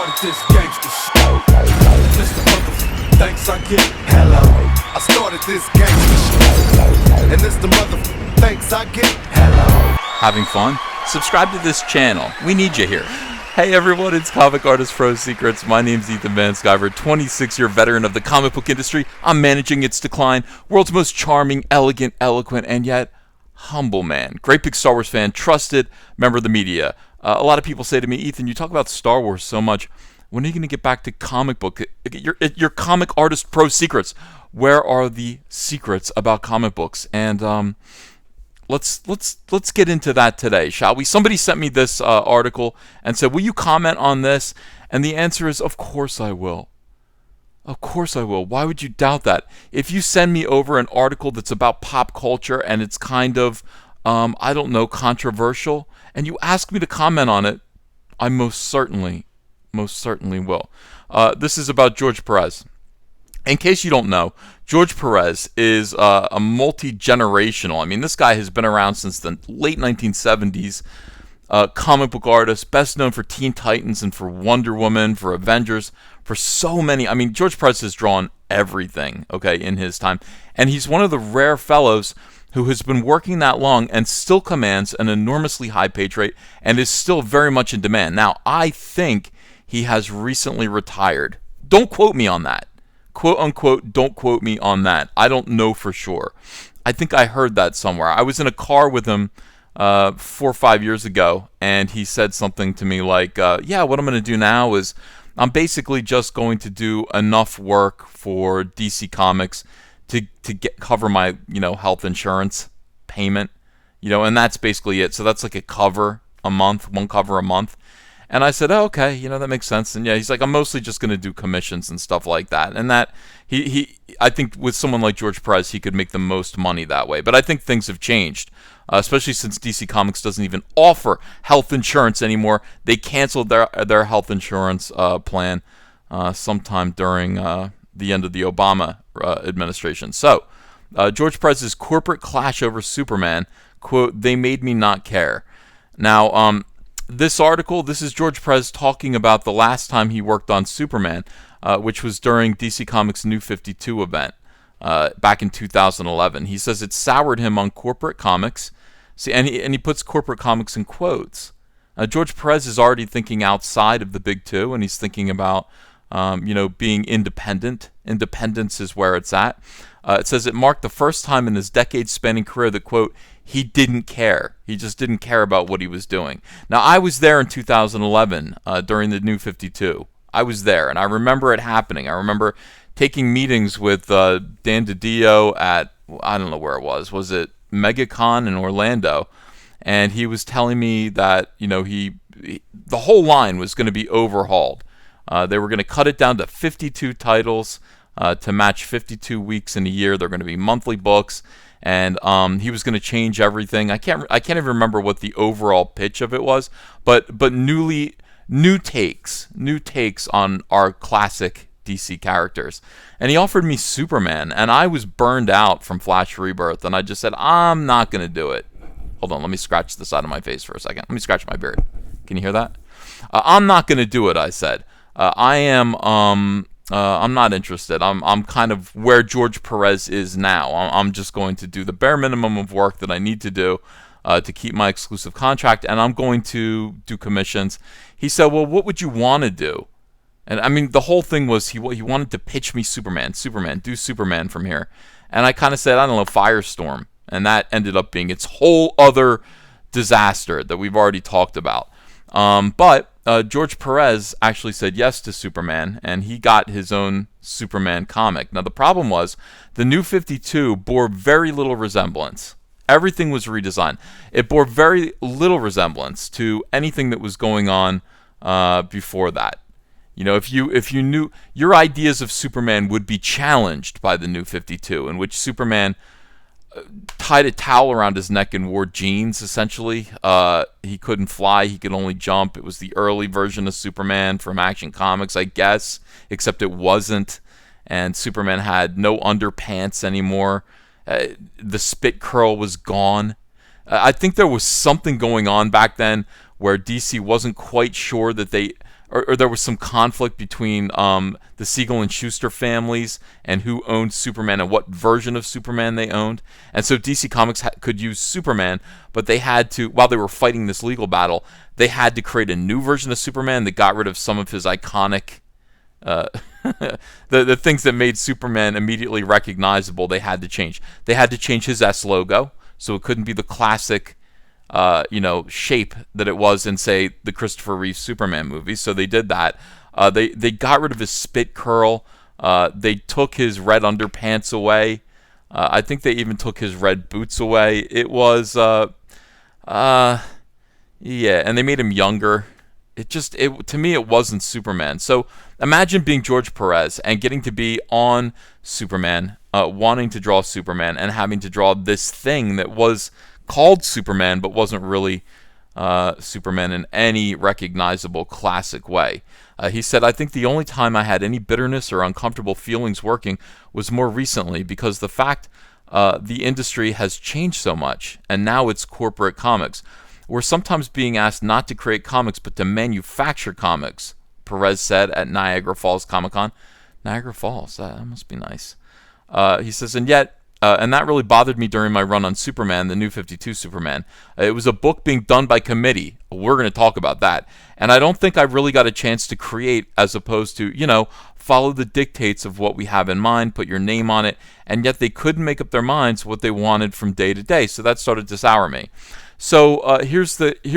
started this gangster shit. Mr. Motherfucker, thanks I get. Hello. I started this gangster shit. And this the motherfucker, thanks I get. Hello. Having fun? Subscribe to this channel. We need you here. Hey everyone, it's Comic Artist Pro Secrets. My name's Ethan Van Sciver, 26-year veteran of the comic book industry. I'm managing its decline. World's most charming, elegant, eloquent, and yet humble man. Great big Star Wars fan, trusted member of the media. A lot of people say to me, Ethan, you talk about Star Wars so much. When are you going to get back to comic book? Your Comic Artist Pro Secrets. Where are the secrets about comic books? And let's get into that today, shall we? Somebody sent me this article and said, will you comment on this? And the answer is, of course I will. Of course I will. Why would you doubt that? If you send me over an article that's about pop culture and it's kind of, I don't know, controversial, and you ask me to comment on it, I most certainly will. This is about George Perez. In case you don't know, George Perez is a multi-generational. I mean, this guy has been around since the late 1970s. Comic book artist, best known for Teen Titans and for Wonder Woman, for Avengers, for so many. I mean, George Perez has drawn everything, okay, in his time. And he's one of the rare fellows who has been working that long and still commands an enormously high page rate and is still very much in demand. Now, I think he has recently retired. Don't quote me on that. Quote unquote, don't quote me on that. I don't know for sure. I think I heard that somewhere. I was in a car with him 4 or 5 years ago, and he said something to me like, yeah, what I'm going to do now is I'm basically just going to do enough work for DC Comics to cover my, health insurance payment, and that's basically it. So that's like a cover a month, one cover a month. And I said, oh, okay, that makes sense. And yeah, he's like, I'm mostly just going to do commissions and stuff like that. And that I think with someone like George Perez, he could make the most money that way. But I think things have changed, especially since DC Comics doesn't even offer health insurance anymore. They canceled their health insurance plan sometime during the end of the Obama administration. So George Perez's corporate clash over Superman, quote, they made me not care. Now, this article, this is George Perez talking about the last time he worked on Superman, which was during DC Comics' New 52 event back in 2011. He says it soured him on corporate comics. See, and he puts corporate comics in quotes. George Perez is already thinking outside of the big two, and he's thinking about being independent. Independence is where it's at. It says it marked the first time in his decade-spanning career that, quote, he didn't care. He just didn't care about what he was doing. Now, I was there in 2011 during the New 52. I was there, and I remember it happening. I remember taking meetings with Dan DiDio at, I don't know where it was. Was it MegaCon in Orlando? And he was telling me that, the whole line was going to be overhauled. They were going to cut it down to 52 titles to match 52 weeks in a year. They're going to be monthly books. And he was going to change everything. I can't even remember what the overall pitch of it was, but new takes on our classic DC characters. And he offered me Superman, and I was burned out from Flash Rebirth, and I just said, I'm not going to do it. Hold on, let me scratch the side of my face for a second. Let me scratch my beard. Can you hear that? I'm not going to do it, I said. I'm not interested. I'm kind of where George Perez is now. I'm just going to do the bare minimum of work that I need to do to keep my exclusive contract, and I'm going to do commissions. He said, well, what would you want to do? And I mean, the whole thing was he wanted to pitch me Superman, do Superman from here. And I kind of said, I don't know, Firestorm. And that ended up being its whole other disaster that we've already talked about. But George Perez actually said yes to Superman, and he got his own Superman comic. Now, the problem was the New 52 bore very little resemblance. Everything was redesigned. It bore very little resemblance to anything that was going on before that. If you knew, your ideas of Superman would be challenged by the New 52, in which Superman tied a towel around his neck and wore jeans, essentially. He couldn't fly, he could only jump. It was the early version of Superman from Action Comics, I guess, except it wasn't. And Superman had no underpants anymore. The spit curl was gone. I think there was something going on back then where DC wasn't quite sure that they or there was some conflict between the Siegel and Schuster families and who owned Superman and what version of Superman they owned. And so DC Comics could use Superman, but they had to, while they were fighting this legal battle, they had to create a new version of Superman that got rid of some of his iconic the things that made Superman immediately recognizable. They had to change. They had to change his S logo, so it couldn't be the classic shape that it was in, say, the Christopher Reeve Superman movies. So they did that. They got rid of his spit curl. They took his red underpants away. I think they even took his red boots away. It was and they made him younger. To me, it wasn't Superman. So imagine being George Perez and getting to be on Superman, wanting to draw Superman, and having to draw this thing that was called Superman but wasn't really Superman in any recognizable classic way. He said, "I think the only time I had any bitterness or uncomfortable feelings working was more recently, because the fact the industry has changed so much, and now it's corporate comics. We're sometimes being asked not to create comics but to manufacture comics," Perez said at Niagara Falls Comic-Con. Niagara Falls, that must be nice. He says, and that really bothered me during my run on Superman, the New 52 Superman. It was a book being done by committee. We're going to talk about that. And I don't think I really got a chance to create, as opposed to, follow the dictates of what we have in mind, put your name on it, and yet they couldn't make up their minds what they wanted from day to day. So that started to sour me. So here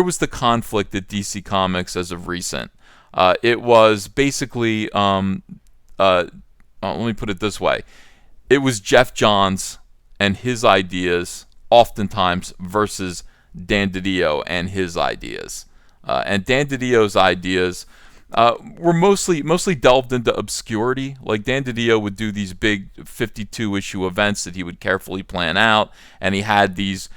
was the conflict at DC Comics as of recent. It was basically, let me put it this way. It was Jeff Johns and his ideas, oftentimes, versus Dan DiDio and his ideas. And Dan DiDio's ideas were mostly delved into obscurity. Like, Dan DiDio would do these big 52-issue events that he would carefully plan out, and he had these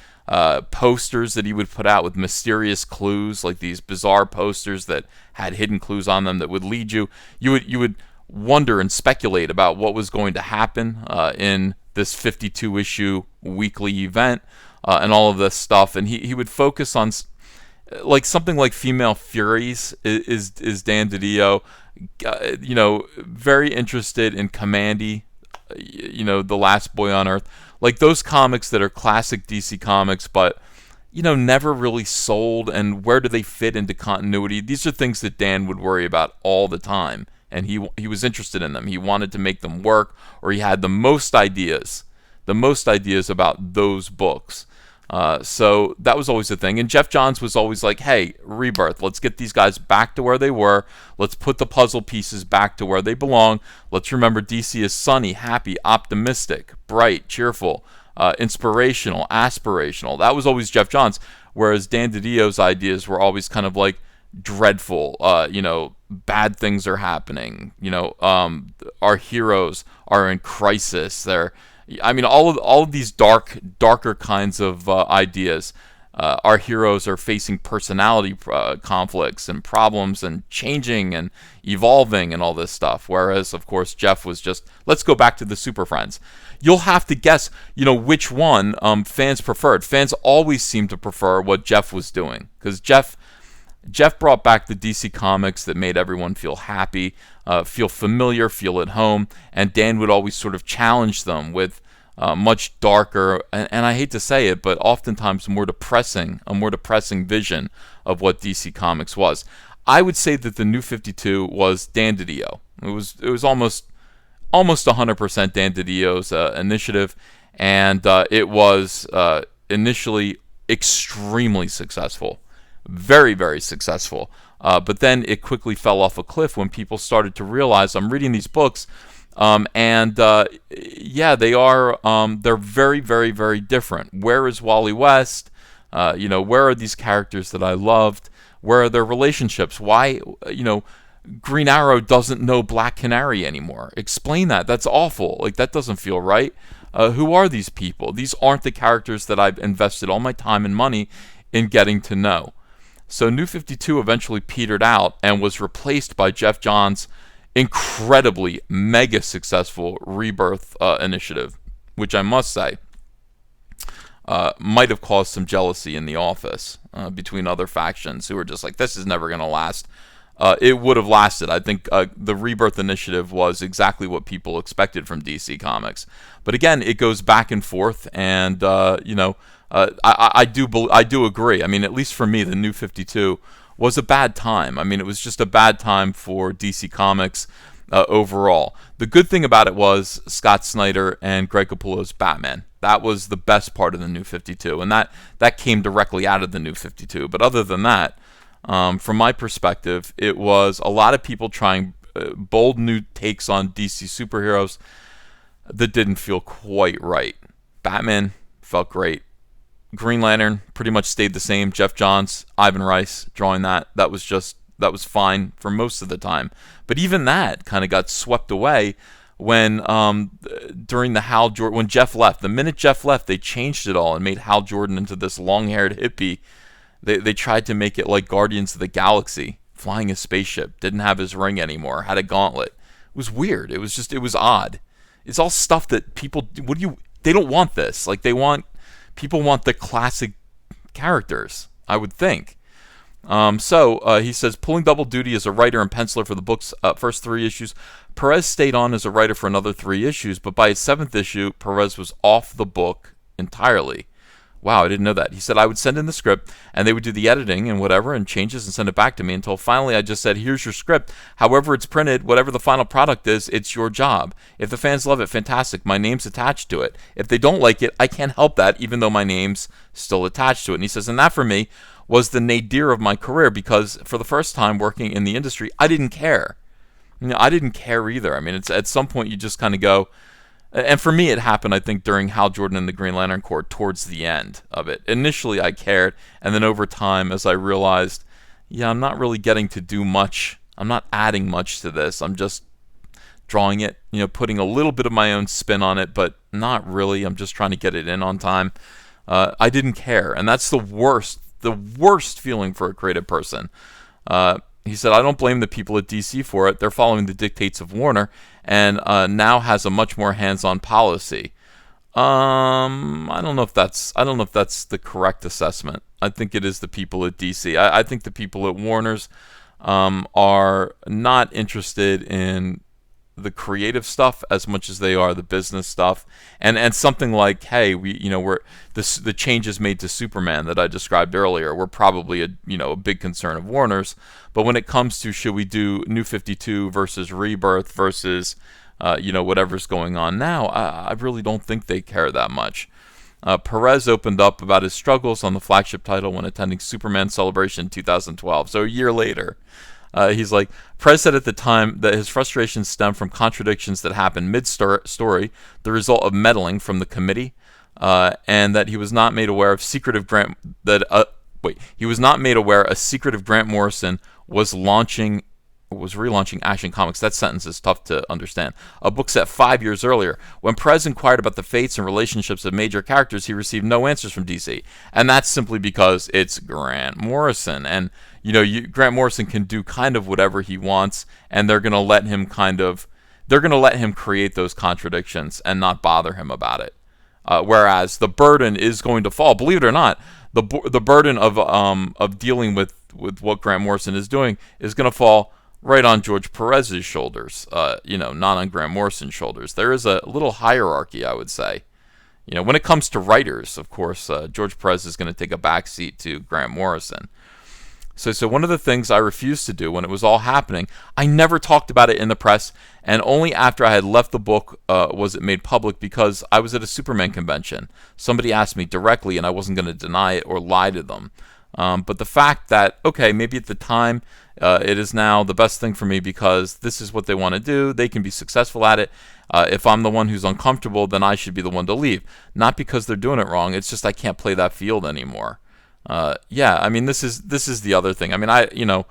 posters that he would put out with mysterious clues, like these bizarre posters that had hidden clues on them that would lead you. You would wonder and speculate about what was going to happen in this 52-issue weekly event and all of this stuff. And he would focus on like something like Female Furies is Dan DiDio, very interested in Commandy, The Last Boy on Earth. Like those comics that are classic DC Comics, but never really sold, and where do they fit into continuity? These are things that Dan would worry about all the time, and he was interested in them. He wanted to make them work, or he had the most ideas about those books. So that was always the thing. And Jeff Johns was always like, hey, Rebirth, let's get these guys back to where they were. Let's put the puzzle pieces back to where they belong. Let's remember DC is sunny, happy, optimistic, bright, cheerful, inspirational, aspirational. That was always Jeff Johns. Whereas Dan DiDio's ideas were always kind of like dreadful, bad things are happening. Our heroes are in crisis. All of these darker kinds of ideas. Our heroes are facing personality conflicts and problems and changing and evolving and all this stuff. Whereas, of course, Jeff was just, let's go back to the Super Friends. You'll have to guess, which one fans preferred. Fans always seem to prefer what Jeff was doing, because Jeff brought back the DC Comics that made everyone feel happy, feel familiar, feel at home, and Dan would always sort of challenge them with much darker, and I hate to say it, but oftentimes a more depressing vision of what DC Comics was. I would say that the New 52 was Dan DiDio. It was almost 100% Dan DiDio's initiative, and it was initially extremely successful. Very, very successful. But then it quickly fell off a cliff when people started to realize, I'm reading these books, they are, they're very, very, very different. Where is Wally West? Where are these characters that I loved? Where are their relationships? Why, Green Arrow doesn't know Black Canary anymore. Explain that. That's awful. Like, that doesn't feel right. Who are these people? These aren't the characters that I've invested all my time and money in getting to know. So New 52 eventually petered out and was replaced by Jeff Johns' incredibly mega successful Rebirth initiative, which I must say might have caused some jealousy in the office between other factions who were just like, this is never going to last. it would have lasted. I think the Rebirth initiative was exactly what people expected from DC Comics. But again, it goes back and forth, and I do agree. I mean, at least for me, the New 52 was a bad time. I mean, it was just a bad time for DC Comics overall. The good thing about it was Scott Snyder and Greg Capullo's Batman. That was the best part of the New 52, and that came directly out of the New 52. But other than that, from my perspective, it was a lot of people trying bold new takes on DC superheroes that didn't feel quite right. Batman felt great. Green Lantern pretty much stayed the same. Jeff Johns, Ivan Rice drawing that was fine for most of the time. But even that kind of got swept away when during the Hal Jordan, when Jeff left. The minute Jeff left, they changed it all and made Hal Jordan into this long-haired hippie. They tried to make it like Guardians of the Galaxy, flying a spaceship, didn't have his ring anymore, had a gauntlet. It was weird. It was odd. It's all stuff that people, they don't want this. Like people want the classic characters, I would think. So he says, pulling double duty as a writer and penciler for the book's first 3 issues. Perez stayed on as a writer for another 3 issues, but by his 7th issue, Perez was off the book entirely. Wow, I didn't know that. He said, I would send in the script, and they would do the editing and whatever, and changes and send it back to me until finally I just said, here's your script. However it's printed, whatever the final product is, it's your job. If the fans love it, fantastic. My name's attached to it. If they don't like it, I can't help that, even though my name's still attached to it. And he says, and that for me was the nadir of my career, because for the first time working in the industry, I didn't care. I didn't care either. I mean, it's at some point you just kind of go, and for me, it happened, I think, during Hal Jordan and the Green Lantern Corps towards the end of it. Initially, I cared, and then over time, as I realized, I'm not really getting to do much. I'm not adding much to this. I'm just drawing it, putting a little bit of my own spin on it, but not really. I'm just trying to get it in on time. I didn't care, and that's the worst feeling for a creative person. He said, I don't blame the people at DC for it. They're following the dictates of Warner, and now has a much more hands-on policy. I don't know if that's the correct assessment. I think it is the people at DC. I think the people at Warner's are not interested in the creative stuff as much as they are the business stuff, and something like, hey, we're the changes made to Superman that I described earlier were probably a big concern of Warner's. But when it comes to, should we do New 52 versus Rebirth versus whatever's going on now, I really don't think they care that much. Perez opened up about his struggles on the flagship title when attending Superman Celebration in 2012, so a year later. He's like, Perez said at the time that his frustrations stem from contradictions that happened mid-story, the result of meddling from the committee, and that he was not made aware of secretive Grant Morrison was relaunching Action Comics. That sentence is tough to understand. A book set 5 years earlier. When Perez inquired about the fates and relationships of major characters, he received no answers from DC, and that's simply because it's Grant Morrison, and Grant Morrison can do kind of whatever he wants, and they're going to let him create those contradictions and not bother him about it. Whereas the burden is going to fall, believe it or not, the burden of dealing with what Grant Morrison is doing is going to fall right on George Perez's shoulders, not on Grant Morrison's shoulders. There is a little hierarchy, I would say. When it comes to writers, of course, George Perez is going to take a backseat to Grant Morrison. So one of the things I refused to do when it was all happening, I never talked about it in the press, and only after I had left the book was it made public, because I was at a Superman convention. Somebody asked me directly, and I wasn't going to deny it or lie to them. But the fact that, okay, maybe at the time it is now the best thing for me because this is what they want to do. They can be successful at it. If I'm the one who's uncomfortable, then I should be the one to leave. Not because they're doing it wrong. It's just I can't play that field anymore. I mean, this is the other thing. I mean,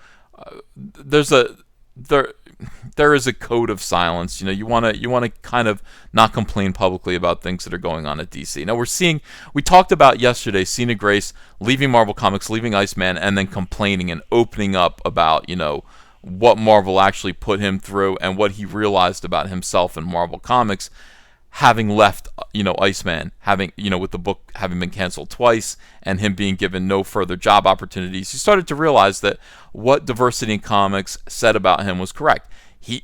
there is a code of silence. You want to kind of not complain publicly about things that are going on at DC. Now we talked about yesterday Cena Grace leaving Marvel Comics, leaving Iceman, and then complaining and opening up about what Marvel actually put him through and what he realized about himself in Marvel Comics. having left, Iceman, having, with the book having been canceled twice and him being given no further job opportunities, he started to realize that what Diversity in Comics said about him was correct. He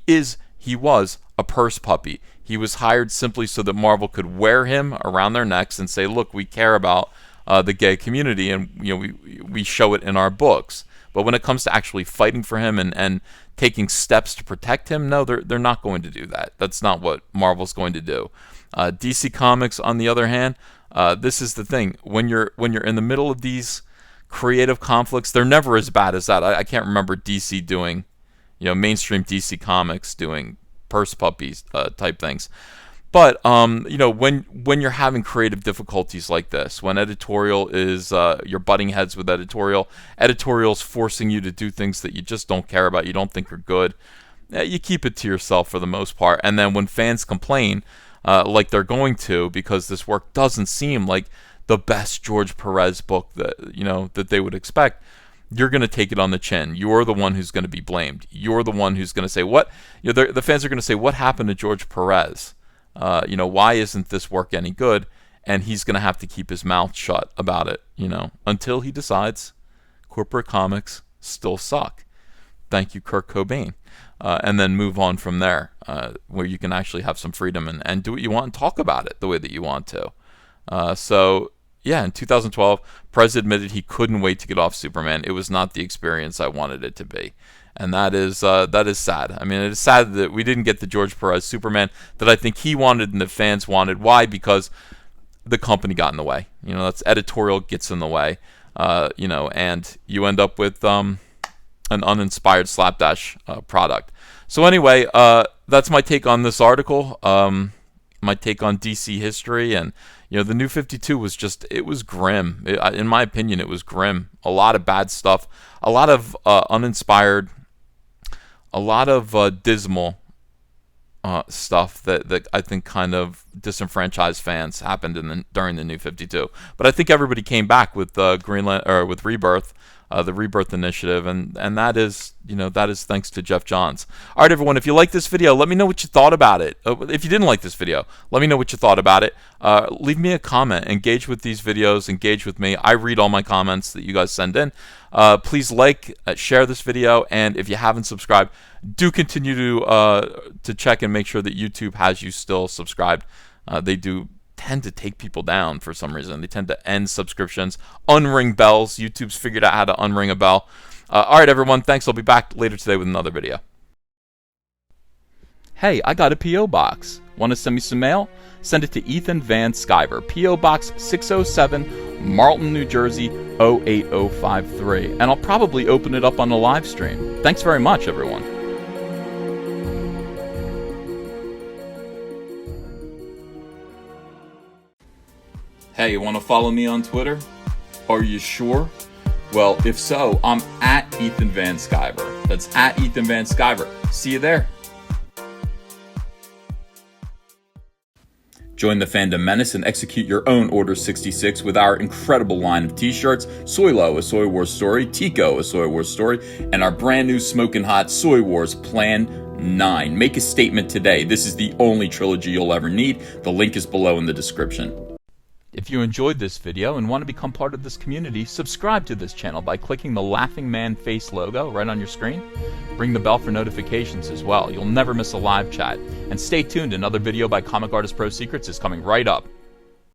was a purse puppy. He was hired simply so that Marvel could wear him around their necks and say, look, we care about the gay community, and we show it in our books. But when it comes to actually fighting for him and taking steps to protect him, no, they're not going to do that. That's not what Marvel's going to do. DC Comics, on the other hand, this is the thing. When you're in the middle of these creative conflicts, they're never as bad as that. I can't remember DC doing, mainstream DC Comics doing purse puppies type things. But when you're having creative difficulties like this, when editorial is you're butting heads with editorial's forcing you to do things that you just don't care about, you don't think are good, you keep it to yourself for the most part. And then when fans complain, like they're going to, because this work doesn't seem like the best George Perez book that they would expect, you're going to take it on the chin. You're the one who's going to be blamed. You're the one who's going to say, what? The fans are going to say, what happened to George Perez? Why isn't this work any good? And he's going to have to keep his mouth shut about it, until he decides corporate comics still suck. Thank you, Kurt Cobain. And then move on from there, where you can actually have some freedom and do what you want and talk about it the way that you want to. In 2012, Perez admitted he couldn't wait to get off Superman. It was not the experience I wanted it to be. And that is sad. I mean, it is sad that we didn't get the George Perez Superman that I think he wanted and the fans wanted. Why? Because the company got in the way. That's editorial gets in the way. And you end up with an uninspired slapdash product. So anyway, that's my take on this article. My take on DC history, and the New 52 was it was grim. In my opinion, it was grim. A lot of bad stuff. A lot of uninspired. A lot of dismal stuff that I think kind of disenfranchised fans happened during the New 52. But I think everybody came back with with Rebirth, the Rebirth Initiative, and that is thanks to Jeff Johns. All right, everyone, if you like this video, let me know what you thought about it. If you didn't like this video, let me know what you thought about it. Leave me a comment. Engage with these videos. Engage with me. I read all my comments that you guys send in. Please share this video, and if you haven't subscribed, do continue to check and make sure that YouTube has you still subscribed. They do tend to take people down for some reason. They tend to end subscriptions, unring bells. YouTube's figured out how to unring a bell. All right, everyone, thanks. I'll be back later today with another video. Hey, I got a P.O. box. Want to send me some mail? Send it to Ethan Van Sciver, P.O. Box 607, Marlton, New Jersey, 08053. And I'll probably open it up on the live stream. Thanks very much, everyone. Hey, you want to follow me on Twitter? Are you sure? Well, if so, I'm at Ethan Van Sciver. That's at Ethan Van Sciver. See you there. Join the fandom menace and execute your own Order 66 with our incredible line of t-shirts, Soylo, a Soy Wars story, Tico, a Soy Wars story, and our brand new smoking hot Soy Wars Plan 9. Make a statement today. This is the only trilogy you'll ever need. The link is below in the description. If you enjoyed this video and want to become part of this community, subscribe to this channel by clicking the Laughing Man face logo right on your screen. Ring the bell for notifications as well. You'll never miss a live chat. And stay tuned, another video by Comic Artist Pro Secrets is coming right up.